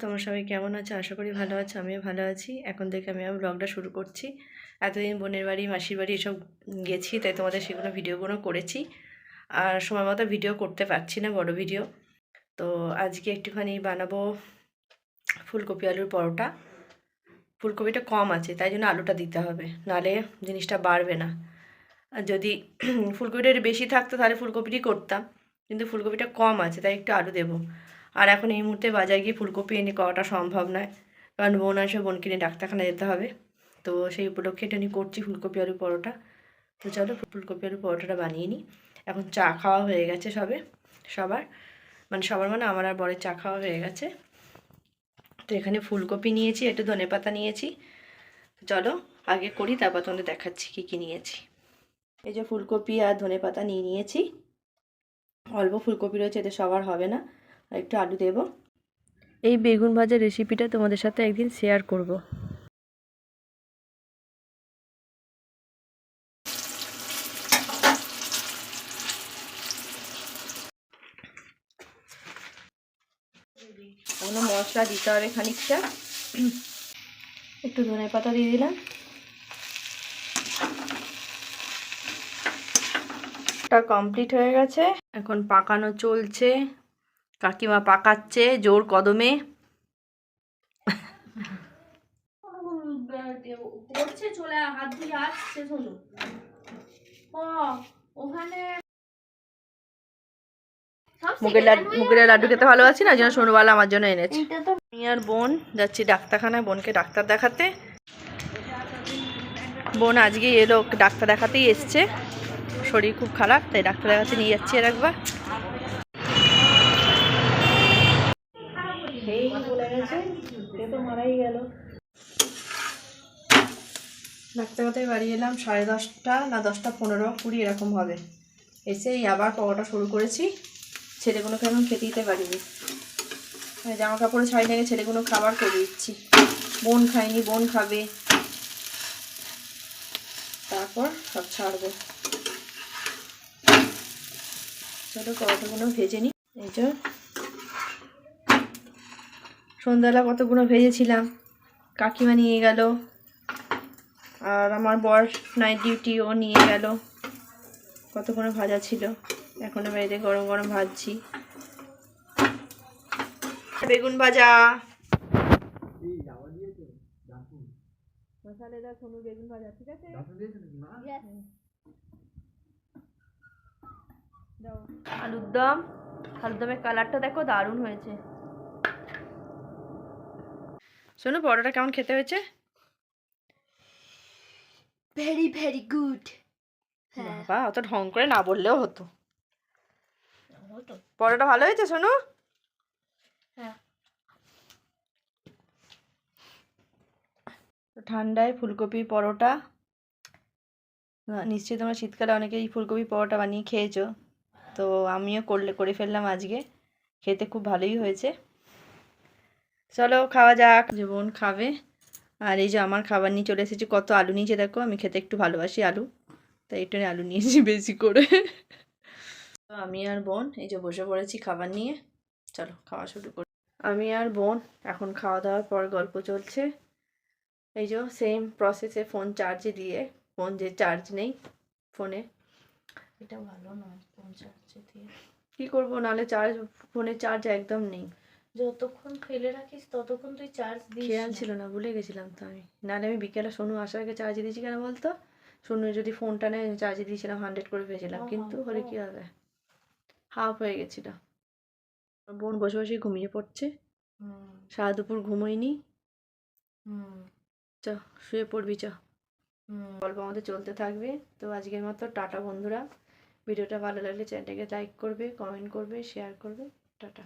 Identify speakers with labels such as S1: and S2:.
S1: তোমরা সবাই কেমন আছো? আশা করি ভালো আছো। আমিও ভালো আছি। এখন থেকে আমি আমার ব্লগটা শুরু করছি। এতদিন বোনের বাড়ি মাসির বাড়ি এসব গেছি, তাই তোমাদের সেগুলো ভিডিওগুলো করেছি। আর সময় মতো ভিডিও করতে পারছি না, বড় ভিডিও। তো আজকে একটুখানি বানাবো ফুলকপি আলুর পরোটা। ফুলকপিটা কম আছে, তাই জন্য আলুটা দিতে হবে, নাহলে জিনিসটা বাড়বে না। আর যদি ফুলকপিটা একটু বেশি থাকতো তাহলে ফুলকপিটি করতাম, কিন্তু ফুলকপিটা কম আছে, তাই একটু আলু দেবো। আর এখন এই মুহূর্তে বাজারে গিয়ে ফুলকপি এনে করাটা সম্ভব নয়, কারণ বোন আসে, বোনকে নিয়ে ডাক্তারখানা যেতে হবে। তো সেই উপলক্ষে এটা নিয়ে করছি ফুলকপি আলু পরোটা। তো চলো ফুলকপি আলু পরোটাটা বানিয়ে নিই। এখন চা খাওয়া হয়ে গেছে সবার মানে আমার আর বরের চা খাওয়া হয়ে গেছে। তো এখানে ফুলকপি নিয়েছি, একটু ধনেপাতা নিয়েছি। চলো আগে করি, তারপর তোমাদের দেখাচ্ছি কী কী নিয়েছি। এই যে ফুলকপি আর ধনেপাতা নিয়েছি। অল্প ফুলকপি রয়েছে, এতে সবার হবে না, আর একটু আলু দেব। এই বেগুন ভাজার রেসিপিটা তোমাদের সাথে একদিন শেয়ার করব। কোনো মশলা দিতে হবে খানিকটা, একটু ধনেপাতা দিয়ে দিলাম। কমপ্লিট হয়ে গেছে, এখন পাকানো চলছে। কাকিমা পাকাচ্ছে জোর কদমে। চলে হাত দিয়ে আসছে, শোনো ওখানে মুগের লাড্ডু খেতে ভালোবাসি না, যেন সোনুবালা আমার জন্য এনেছে। আমি আর বোন যাচ্ছি ডাক্তারখানায়, বোনকে ডাক্তার দেখাতে। বোন আজকে এলো, ডাক্তার দেখাতেই এসছে, শরীর খুব খারাপ, তাই ডাক্তার দেখাতে নিয়ে যাচ্ছি আর একবার। বলে গেছে, তো মারাই গেল। ডাক্তার কথায় বাড়ি এলাম 10:30 না 10:15-20 এরকম হবে। এসেই আবার পরোটা শুরু করেছি। ছেলেগুলোকে এখন খেতে দিতে পারিনি, জামা কাপড়ে ছাই লেগে ছেলেগুলো খাবার করে দিচ্ছি। বোন খায়নি, বোন খাবে, তারপর সব ছাড়বো। চলো পরোটাগুলো ভেজে নিই। এই যে সন্ধ্যাবেলা কতগুলো ভেজেছিলাম, কাকিমা নিয়ে গেল, আর আমার বর নাইট ডিউটি, ও নিয়ে গেল। কতগুলো ভাজা ছিল, এখন বাইরে গরম গরম ভাজছি। বেগুন ভাজা, মশালেদার সোনু বেগুন ভাজা, ঠিক আছে। আলুর দমের কালারটা দেখো, দারুণ হয়েছে। শোনো পরোটা কেমন খেতে হয়েছে?
S2: Very very good.
S1: বাবা অত ঢং করে না বললেও হতো। পরোটা ভালো হয়েছে শোনো?
S2: হ্যাঁ।
S1: ঠান্ডায় ফুলকপি পরোটা, নিশ্চয়ই তোমরা শীতকালে অনেকেই ফুলকপি পরোটা বানিয়ে খেয়েছো। তো আমিও করে ফেললাম আজকে, খেতে খুব ভালোই হয়েছে। চলো খাওয়া যাক, যে বোন খাবে। আর এই যে আমার খাবার নিয়ে চলে এসেছি, কত আলু নিয়েছে দেখো, আমি খেতে একটু ভালোবাসি আলু, তাই একটু আলু নিয়েছি বেশি করে। তো আমি আর বোন এই যে বসে পড়েছি খাবার নিয়ে, চলো খাওয়া শুরু করি। আমি আর বোন এখন খাওয়া দাওয়ার পর গল্প চলছে। এই যে সেম প্রসেসে ফোন চার্জে দিয়ে, ফোন যে চার্জ নেই ফোনে,
S2: এটা ভালো নয় ফোন চার্জে দিয়ে।
S1: কী করবো, নাহলে ফোনের চার্জ একদম নেই।
S2: যতক্ষণ ফেলে রাখিস ততক্ষণ তুই চার্জ দিস।
S1: খেয়াল ছিল না, ভুলে গেছিলাম তো আমি, নাহলে আমি বিকেলে সোনু আসার আগে চার্জে দিয়েছি। কেন বলতো, সোনু যদি ফোনটা নেয় চার্জে দিয়েছিলাম, 100 করে পেয়েছিলাম, কিন্তু হলে কী হবে, হাফ হয়ে গেছিল। বোন বসে বসে ঘুমিয়ে পড়ছে, সারা দুপুর ঘুমোইনি। চ শুয়ে পড়বি, চ। গল্প আমাদের চলতে থাকবে। তো আজকের মতো টাটা বন্ধুরা। ভিডিওটা ভালো লাগলে চ্যানেলটাকে লাইক করবে, কমেন্ট করবে, শেয়ার করবে। টাটা।